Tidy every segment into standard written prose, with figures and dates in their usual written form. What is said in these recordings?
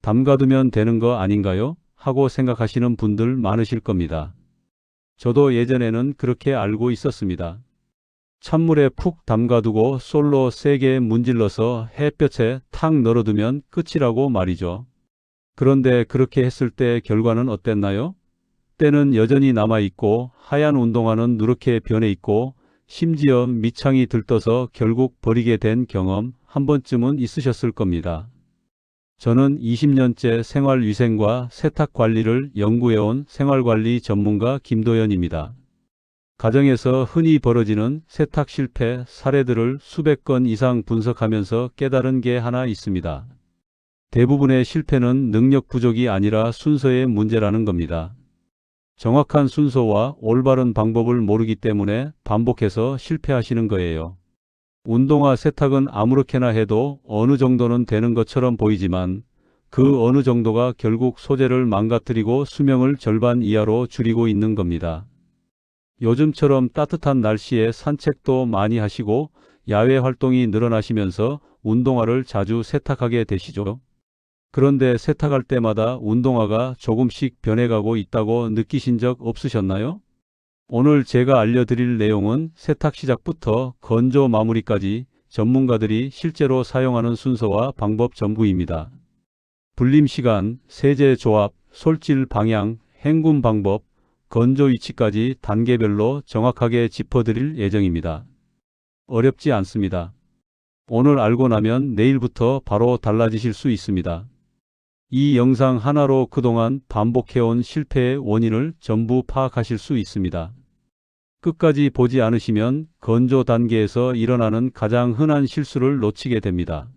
담가두면 되는 거 아닌가요? 하고 생각하시는 분들 많으실 겁니다. 저도 예전에는 그렇게 알고 있었습니다. 찬물에 푹 담가두고 솔로 세게 문질러서 햇볕에 탁 널어두면 끝이라고 말이죠. 그런데 그렇게 했을 때 결과는 어땠나요? 때는 여전히 남아있고 하얀 운동화는 누렇게 변해 있고 심지어 밑창이 들떠서 결국 버리게 된 경험 한 번쯤은 있으셨을 겁니다. 저는 20년째 생활위생과 세탁관리를 연구해온 생활관리 전문가 김도연입니다. 가정에서 흔히 벌어지는 세탁 실패 사례들을 수백 건 이상 분석하면서 깨달은 게 하나 있습니다. 대부분의 실패는 능력 부족이 아니라 순서의 문제라는 겁니다. 정확한 순서와 올바른 방법을 모르기 때문에 반복해서 실패하시는 거예요. 운동화 세탁은 아무렇게나 해도 어느 정도는 되는 것처럼 보이지만 그 어느 정도가 결국 소재를 망가뜨리고 수명을 절반 이하로 줄이고 있는 겁니다. 요즘처럼 따뜻한 날씨에 산책도 많이 하시고 야외 활동이 늘어나시면서 운동화를 자주 세탁하게 되시죠. 그런데 세탁할 때마다 운동화가 조금씩 변해가고 있다고 느끼신 적 없으셨나요? 오늘 제가 알려드릴 내용은 세탁 시작부터 건조 마무리까지 전문가들이 실제로 사용하는 순서와 방법 전부입니다. 불림 시간, 세제 조합, 솔질 방향, 헹굼 방법, 건조 위치까지 단계별로 정확하게 짚어드릴 예정입니다. 어렵지 않습니다. 오늘 알고 나면 내일부터 바로 달라지실 수 있습니다. 이 영상 하나로 그동안 반복해온 실패의 원인을 전부 파악하실 수 있습니다. 끝까지 보지 않으시면 건조 단계에서 일어나는 가장 흔한 실수를 놓치게 됩니다.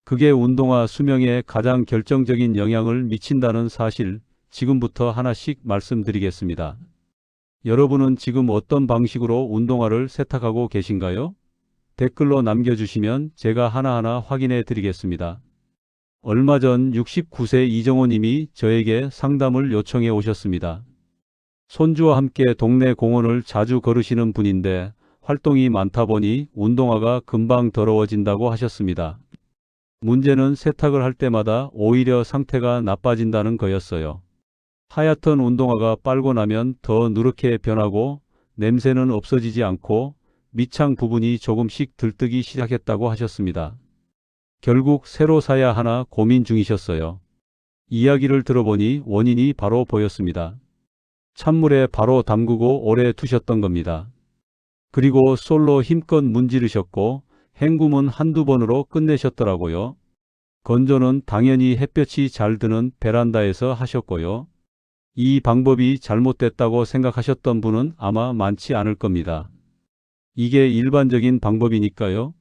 그게 운동화 수명에 가장 결정적인 영향을 미친다는 사실, 지금부터 하나씩 말씀드리겠습니다. 여러분은 지금 어떤 방식으로 운동화를 세탁하고 계신가요? 댓글로 남겨주시면 제가 하나하나 확인해 드리겠습니다. 얼마 전 69세 이정호 님이 저에게 상담을 요청해 오셨습니다. 손주와 함께 동네 공원을 자주 걸으시는 분인데 활동이 많다 보니 운동화가 금방 더러워진다고 하셨습니다. 문제는 세탁을 할 때마다 오히려 상태가 나빠진다는 거였어요. 하얗던 운동화가 빨고 나면 더 누렇게 변하고 냄새는 없어지지 않고 밑창 부분이 조금씩 들뜨기 시작했다고 하셨습니다. 결국 새로 사야 하나 고민 중이셨어요. 이야기를 들어보니 원인이 바로 보였습니다. 찬물에 바로 담그고 오래 두셨던 겁니다. 그리고 솔로 힘껏 문지르셨고 헹굼은 한두 번으로 끝내셨더라고요. 건조는 당연히 햇볕이 잘 드는 베란다에서 하셨고요. 이 방법이 잘못됐다고 생각하셨던 분은 아마 많지 않을 겁니다. 이게 일반적인 방법이니까요.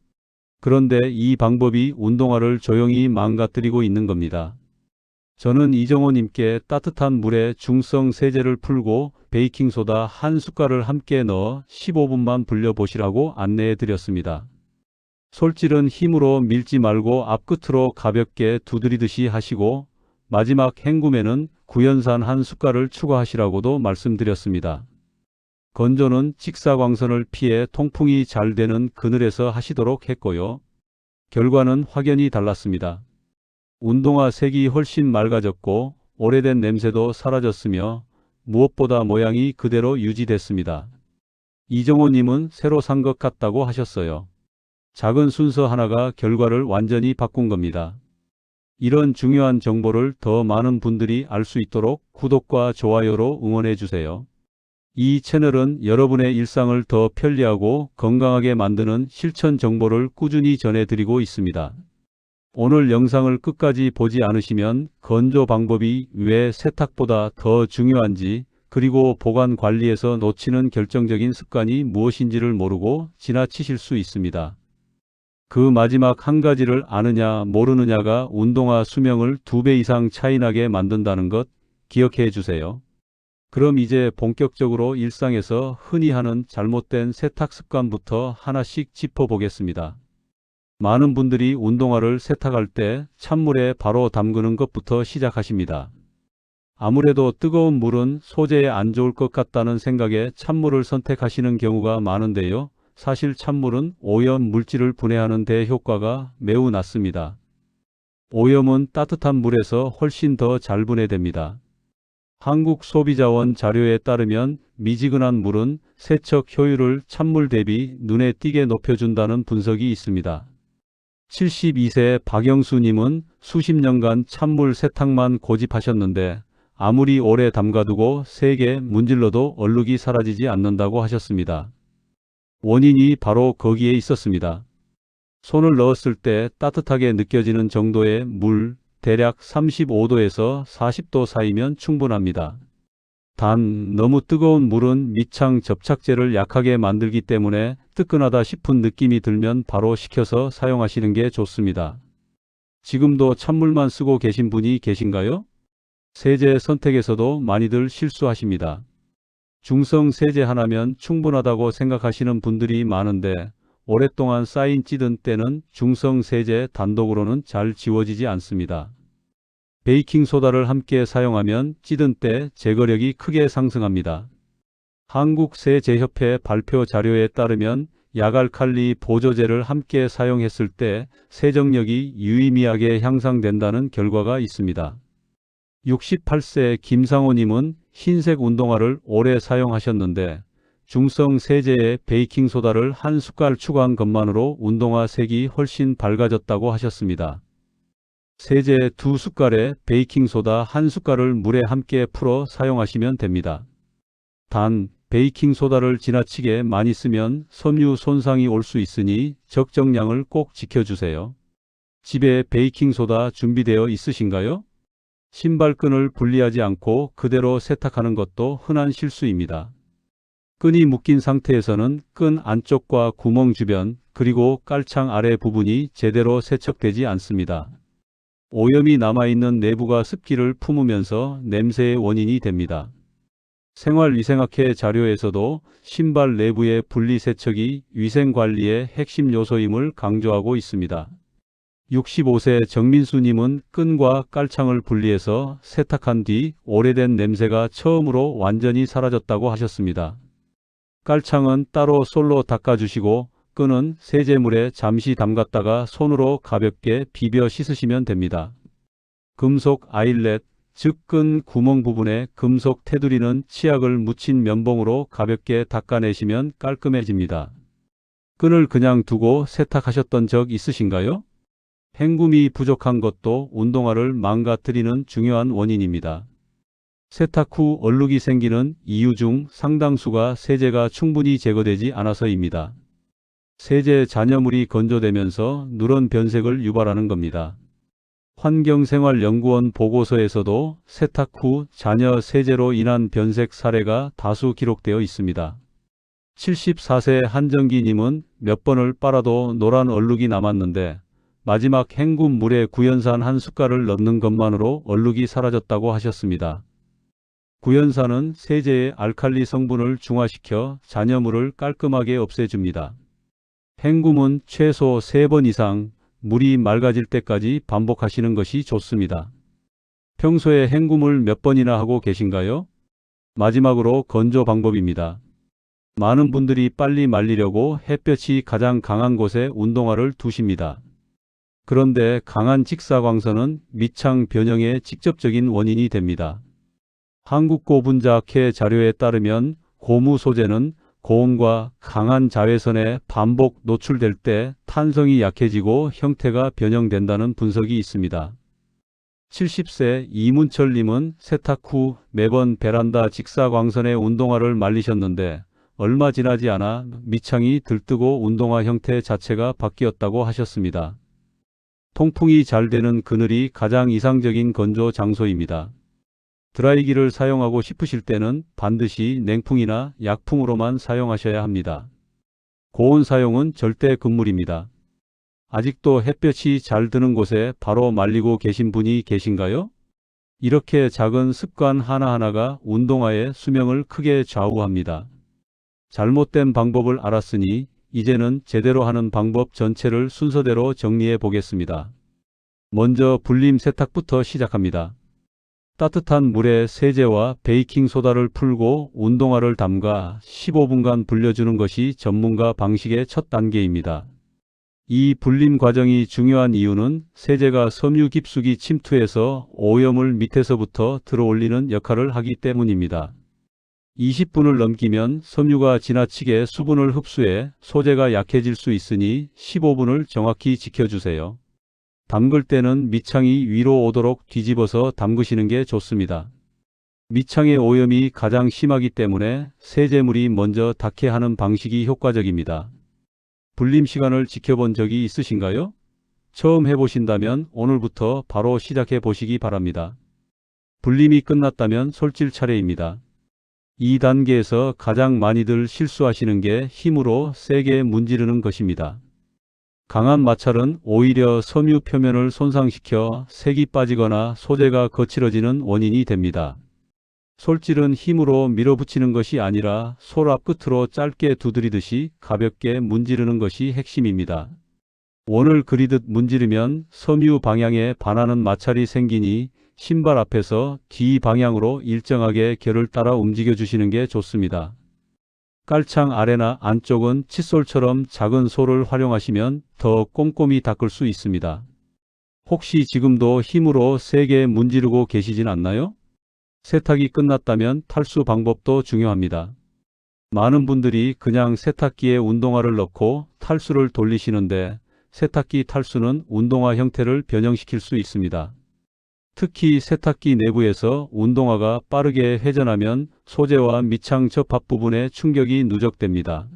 그런데 이 방법이 운동화를 조용히 망가뜨리고 있는 겁니다. 저는 이정호 님께 따뜻한 물에 중성 세제를 풀고 베이킹소다 한 숟갈을 함께 넣어 15분만 불려보시라고 안내해 드렸습니다. 솔질은 힘으로 밀지 말고 앞끝으로 가볍게 두드리듯이 하시고 마지막 헹굼에는 구연산 한 숟갈을 추가하시라고도 말씀드렸습니다. 건조는 직사광선을 피해 통풍이 잘 되는 그늘에서 하시도록 했고요. 결과는 확연히 달랐습니다. 운동화 색이 훨씬 맑아졌고 오래된 냄새도 사라졌으며 무엇보다 모양이 그대로 유지됐습니다. 이정호 님은 새로 산 것 같다고 하셨어요. 작은 순서 하나가 결과를 완전히 바꾼 겁니다. 이런 중요한 정보를 더 많은 분들이 알 수 있도록 구독과 좋아요로 응원해 주세요. 이 채널은 여러분의 일상을 더 편리하고 건강하게 만드는 실천 정보를 꾸준히 전해드리고 있습니다. 오늘 영상을 끝까지 보지 않으시면 건조 방법이 왜 세탁보다 더 중요한지 그리고 보관 관리에서 놓치는 결정적인 습관이 무엇인지를 모르고 지나치실 수 있습니다. 그 마지막 한 가지를 아느냐 모르느냐가 운동화 수명을 2배 이상 차이나게 만든다는 것 기억해 주세요. 그럼 이제 본격적으로 일상에서 흔히 하는 잘못된 세탁 습관부터 하나씩 짚어보겠습니다. 많은 분들이 운동화를 세탁할 때 찬물에 바로 담그는 것부터 시작하십니다. 아무래도 뜨거운 물은 소재에 안 좋을 것 같다는 생각에 찬물을 선택하시는 경우가 많은데요. 사실 찬물은 오염 물질을 분해하는 데 효과가 매우 낮습니다. 오염은 따뜻한 물에서 훨씬 더 잘 분해됩니다. 한국소비자원 자료에 따르면 미지근한 물은 세척 효율을 찬물 대비 눈에 띄게 높여준다는 분석이 있습니다. 72세 박영수님은 수십 년간 찬물 세탁만 고집하셨는데 아무리 오래 담가두고 세게 문질러도 얼룩이 사라지지 않는다고 하셨습니다. 원인이 바로 거기에 있었습니다. 손을 넣었을 때 따뜻하게 느껴지는 정도의 물, 대략 35도에서 40도 사이면 충분합니다. 단 너무 뜨거운 물은 밑창 접착제를 약하게 만들기 때문에 뜨끈하다 싶은 느낌이 들면 바로 식혀서 사용하시는 게 좋습니다. 지금도 찬물만 쓰고 계신 분이 계신가요? 세제 선택에서도 많이들 실수하십니다. 중성 세제 하나면 충분하다고 생각하시는 분들이 많은데 오랫동안 쌓인 찌든 때는 중성 세제 단독으로는 잘 지워지지 않습니다. 베이킹소다를 함께 사용하면 찌든 때 제거력이 크게 상승합니다. 한국세제협회 발표 자료에 따르면 약알칼리 보조제를 함께 사용했을 때 세정력이 유의미하게 향상된다는 결과가 있습니다. 68세 김상호님은 흰색 운동화를 오래 사용하셨는데 중성 세제에 베이킹소다를 한 숟갈 추가한 것만으로 운동화 색이 훨씬 밝아졌다고 하셨습니다. 세제 2숟갈에 베이킹소다 1숟갈을 물에 함께 풀어 사용하시면 됩니다. 단 베이킹소다를 지나치게 많이 쓰면 섬유 손상이 올 수 있으니 적정량을 꼭 지켜주세요. 집에 베이킹소다 준비되어 있으신가요? 신발끈을 분리하지 않고 그대로 세탁하는 것도 흔한 실수입니다. 끈이 묶인 상태에서는 끈 안쪽과 구멍 주변 그리고 깔창 아래 부분이 제대로 세척되지 않습니다. 오염이 남아있는 내부가 습기를 품으면서 냄새의 원인이 됩니다. 생활위생학회 자료에서도 신발 내부의 분리세척이 위생관리의 핵심 요소임을 강조하고 있습니다. 65세 정민수님은 끈과 깔창을 분리해서 세탁한 뒤 오래된 냄새가 처음으로 완전히 사라졌다고 하셨습니다. 깔창은 따로 솔로 닦아주시고 끈은 세제물에 잠시 담갔다가 손으로 가볍게 비벼 씻으시면 됩니다. 금속 아일렛, 즉 끈 구멍 부분에 금속 테두리는 치약을 묻힌 면봉으로 가볍게 닦아내시면 깔끔해집니다. 끈을 그냥 두고 세탁하셨던 적 있으신가요? 헹굼이 부족한 것도 운동화를 망가뜨리는 중요한 원인입니다. 세탁 후 얼룩이 생기는 이유 중 상당수가 세제가 충분히 제거되지 않아서입니다. 세제 잔여물이 건조되면서 누런 변색을 유발하는 겁니다. 환경생활연구원 보고서에서도 세탁 후 잔여 세제로 인한 변색 사례가 다수 기록되어 있습니다. 74세 한정기님은 몇 번을 빨아도 노란 얼룩이 남았는데 마지막 헹굼 물에 구연산 1숟갈을 넣는 것만으로 얼룩이 사라졌다고 하셨습니다. 구연산은 세제의 알칼리 성분을 중화시켜 잔여물을 깔끔하게 없애줍니다. 헹굼은 최소 3번 이상 물이 맑아질 때까지 반복하시는 것이 좋습니다. 평소에 헹굼을 몇 번이나 하고 계신가요? 마지막으로 건조 방법입니다. 많은 분들이 빨리 말리려고 햇볕이 가장 강한 곳에 운동화를 두십니다. 그런데 강한 직사광선은 밑창 변형의 직접적인 원인이 됩니다. 한국고분자학회 자료에 따르면 고무 소재는 고온과 강한 자외선에 반복 노출될 때 탄성이 약해지고 형태가 변형된다는 분석이 있습니다. 70세 이문철님은 세탁 후 매번 베란다 직사광선에 운동화를 말리셨는데 얼마 지나지 않아 밑창이 들뜨고 운동화 형태 자체가 바뀌었다고 하셨습니다. 통풍이 잘 되는 그늘이 가장 이상적인 건조 장소입니다. 드라이기를 사용하고 싶으실 때는 반드시 냉풍이나 약풍으로만 사용하셔야 합니다. 고온 사용은 절대 금물입니다. 아직도 햇볕이 잘 드는 곳에 바로 말리고 계신 분이 계신가요? 이렇게 작은 습관 하나하나가 운동화의 수명을 크게 좌우합니다. 잘못된 방법을 알았으니 이제는 제대로 하는 방법 전체를 순서대로 정리해 보겠습니다. 먼저 불림 세탁부터 시작합니다. 따뜻한 물에 세제와 베이킹소다를 풀고 운동화를 담가 15분간 불려주는 것이 전문가 방식의 첫 단계입니다. 이 불림 과정이 중요한 이유는 세제가 섬유 깊숙이 침투해서 오염을 밑에서부터 들어올리는 역할을 하기 때문입니다. 20분을 넘기면 섬유가 지나치게 수분을 흡수해 소재가 약해질 수 있으니 15분을 정확히 지켜주세요. 담글 때는 밑창이 위로 오도록 뒤집어서 담그시는 게 좋습니다. 밑창의 오염이 가장 심하기 때문에 세제물이 먼저 닿게 하는 방식이 효과적입니다. 불림 시간을 지켜본 적이 있으신가요? 처음 해보신다면 오늘부터 바로 시작해 보시기 바랍니다. 불림이 끝났다면 솔질 차례입니다. 이 단계에서 가장 많이들 실수하시는 게 힘으로 세게 문지르는 것입니다. 강한 마찰은 오히려 섬유 표면을 손상시켜 색이 빠지거나 소재가 거칠어지는 원인이 됩니다. 솔질은 힘으로 밀어붙이는 것이 아니라 솔 앞 끝으로 짧게 두드리듯이 가볍게 문지르는 것이 핵심입니다. 원을 그리듯 문지르면 섬유 방향에 반하는 마찰이 생기니 신발 앞에서 뒤 방향으로 일정하게 결을 따라 움직여 주시는 게 좋습니다. 깔창 아래나 안쪽은 칫솔처럼 작은 솔을 활용하시면 더 꼼꼼히 닦을 수 있습니다. 혹시 지금도 힘으로 세게 문지르고 계시진 않나요? 세탁이 끝났다면 탈수 방법도 중요합니다. 많은 분들이 그냥 세탁기에 운동화를 넣고 탈수를 돌리시는데 세탁기 탈수는 운동화 형태를 변형시킬 수 있습니다. 특히 세탁기 내부에서 운동화가 빠르게 회전하면 소재와 밑창 접합 부분에 충격이 누적됩니다.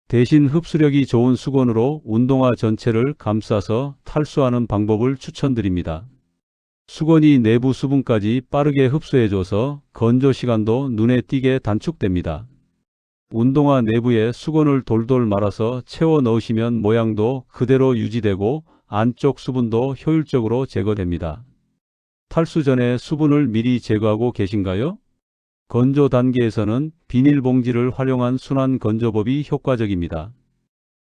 대신 흡수력이 좋은 수건으로 운동화 전체를 감싸서 탈수하는 방법을 추천드립니다. 수건이 내부 수분까지 빠르게 흡수해줘서 건조 시간도 눈에 띄게 단축됩니다. 운동화 내부에 수건을 돌돌 말아서 채워 넣으시면 모양도 그대로 유지되고 안쪽 수분도 효율적으로 제거됩니다. 탈수 전에 수분을 미리 제거하고 계신가요? 건조 단계에서는 비닐봉지를 활용한 순환 건조법이 효과적입니다.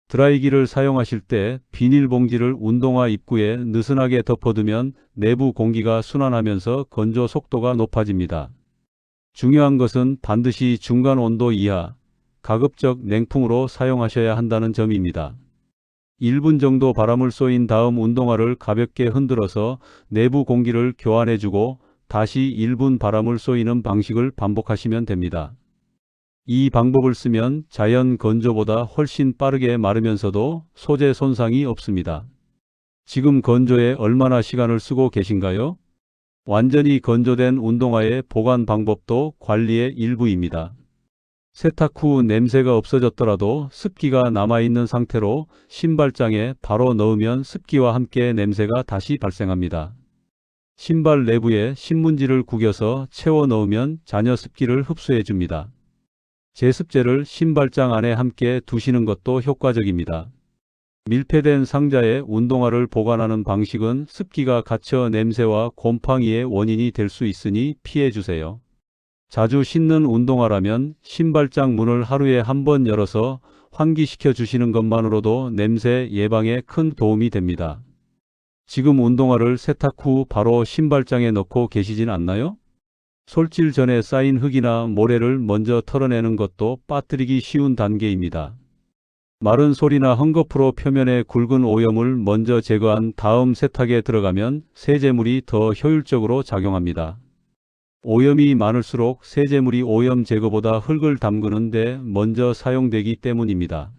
드라이기를 사용하실 때 비닐봉지를 운동화 입구에 느슨하게 덮어두면 내부 공기가 순환하면서 건조 속도가 높아집니다. 중요한 것은 반드시 중간 온도 이하, 가급적 냉풍으로 사용하셔야 한다는 점입니다. 1분 정도 바람을 쏘인 다음 운동화를 가볍게 흔들어서 내부 공기를 교환해주고 다시 1분 바람을 쏘이는 방식을 반복하시면 됩니다. 이 방법을 쓰면 자연 건조보다 훨씬 빠르게 마르면서도 소재 손상이 없습니다. 지금 건조에 얼마나 시간을 쓰고 계신가요? 완전히 건조된 운동화의 보관 방법도 관리의 일부입니다. 세탁 후 냄새가 없어졌더라도 습기가 남아있는 상태로 신발장에 바로 넣으면 습기와 함께 냄새가 다시 발생합니다. 신발 내부에 신문지를 구겨서 채워 넣으면 잔여 습기를 흡수해 줍니다. 제습제를 신발장 안에 함께 두시는 것도 효과적입니다. 밀폐된 상자에 운동화를 보관하는 방식은 습기가 갇혀 냄새와 곰팡이의 원인이 될 수 있으니 피해 주세요. 자주 신는 운동화라면 신발장 문을 하루에 한 번 열어서 환기시켜 주시는 것만으로도 냄새 예방에 큰 도움이 됩니다. 지금 운동화를 세탁 후 바로 신발장에 넣고 계시진 않나요? 솔질 전에 쌓인 흙이나 모래를 먼저 털어내는 것도 빠뜨리기 쉬운 단계입니다. 마른 솔이나 헝겊으로 표면에 굵은 오염을 먼저 제거한 다음 세탁에 들어가면 세제물이 더 효율적으로 작용합니다. 오염이 많을수록 세제물이 오염 제거보다 흙을 담그는 데 먼저 사용되기 때문입니다.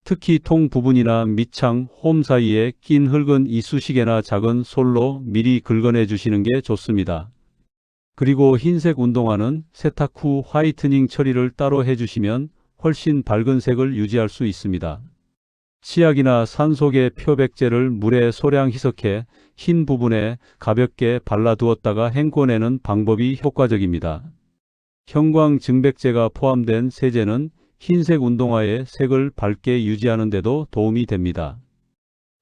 특히 통 부분이나 밑창, 홈 사이에 낀 흙은 이쑤시개나 작은 솔로 미리 긁어내 주시는 게 좋습니다. 그리고 흰색 운동화는 세탁 후 화이트닝 처리를 따로 해주시면 훨씬 밝은 색을 유지할 수 있습니다. 치약이나 산소계 표백제를 물에 소량 희석해 흰 부분에 가볍게 발라두었다가 헹궈내는 방법이 효과적입니다. 형광증백제가 포함된 세제는 흰색 운동화의 색을 밝게 유지하는 데도 도움이 됩니다.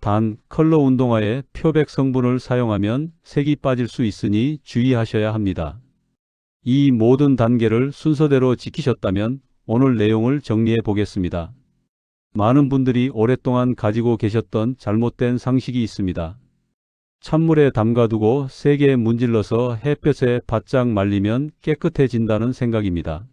단, 컬러 운동화에 표백 성분을 사용하면 색이 빠질 수 있으니 주의하셔야 합니다. 이 모든 단계를 순서대로 지키셨다면 오늘 내용을 정리해 보겠습니다. 많은 분들이 오랫동안 가지고 계셨던 잘못된 상식이 있습니다. 찬물에 담가두고 세게 문질러서 햇볕에 바짝 말리면 깨끗해진다는 생각입니다.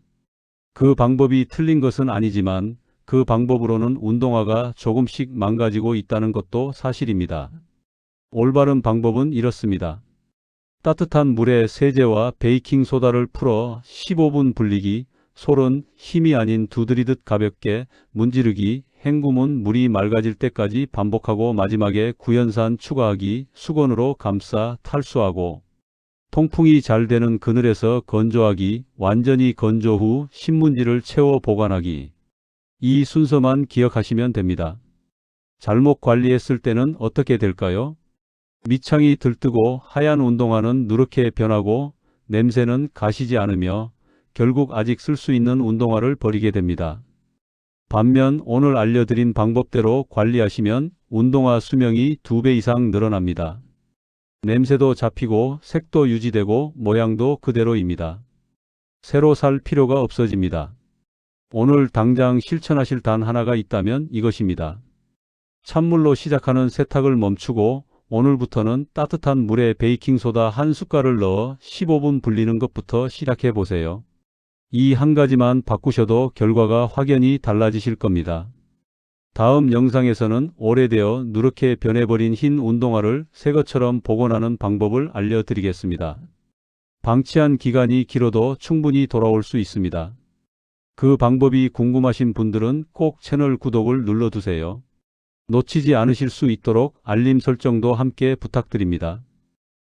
그 방법이 틀린 것은 아니지만 그 방법으로는 운동화가 조금씩 망가지고 있다는 것도 사실입니다. 올바른 방법은 이렇습니다. 따뜻한 물에 세제와 베이킹소다를 풀어 15분 불리기, 솔은 힘이 아닌 두드리듯 가볍게 문지르기, 헹굼은 물이 맑아질 때까지 반복하고 마지막에 구연산 추가하기, 수건으로 감싸 탈수하고 통풍이 잘 되는 그늘에서 건조하기, 완전히 건조 후 신문지를 채워 보관하기. 이 순서만 기억하시면 됩니다. 잘못 관리했을 때는 어떻게 될까요? 밑창이 들뜨고 하얀 운동화는 누렇게 변하고 냄새는 가시지 않으며 결국 아직 쓸 수 있는 운동화를 버리게 됩니다. 반면 오늘 알려드린 방법대로 관리하시면 운동화 수명이 2배 이상 늘어납니다. 냄새도 잡히고 색도 유지되고 모양도 그대로입니다. 새로 살 필요가 없어집니다. 오늘 당장 실천하실 단 하나가 있다면 이것입니다. 찬물로 시작하는 세탁을 멈추고 오늘부터는 따뜻한 물에 베이킹소다 한 숟갈을 넣어 15분 불리는 것부터 시작해 보세요. 이 한 가지만 바꾸셔도 결과가 확연히 달라지실 겁니다. 다음 영상에서는 오래되어 누렇게 변해버린 흰 운동화를 새 것처럼 복원하는 방법을 알려드리겠습니다. 방치한 기간이 길어도 충분히 돌아올 수 있습니다. 그 방법이 궁금하신 분들은 꼭 채널 구독을 눌러두세요. 놓치지 않으실 수 있도록 알림 설정도 함께 부탁드립니다.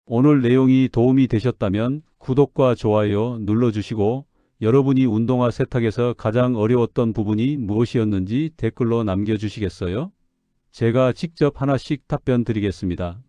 오늘 내용이 도움이 되셨다면 구독과 좋아요 눌러주시고 여러분이 운동화 세탁에서 가장 어려웠던 부분이 무엇이었는지 댓글로 남겨주시겠어요? 제가 직접 하나씩 답변 드리겠습니다.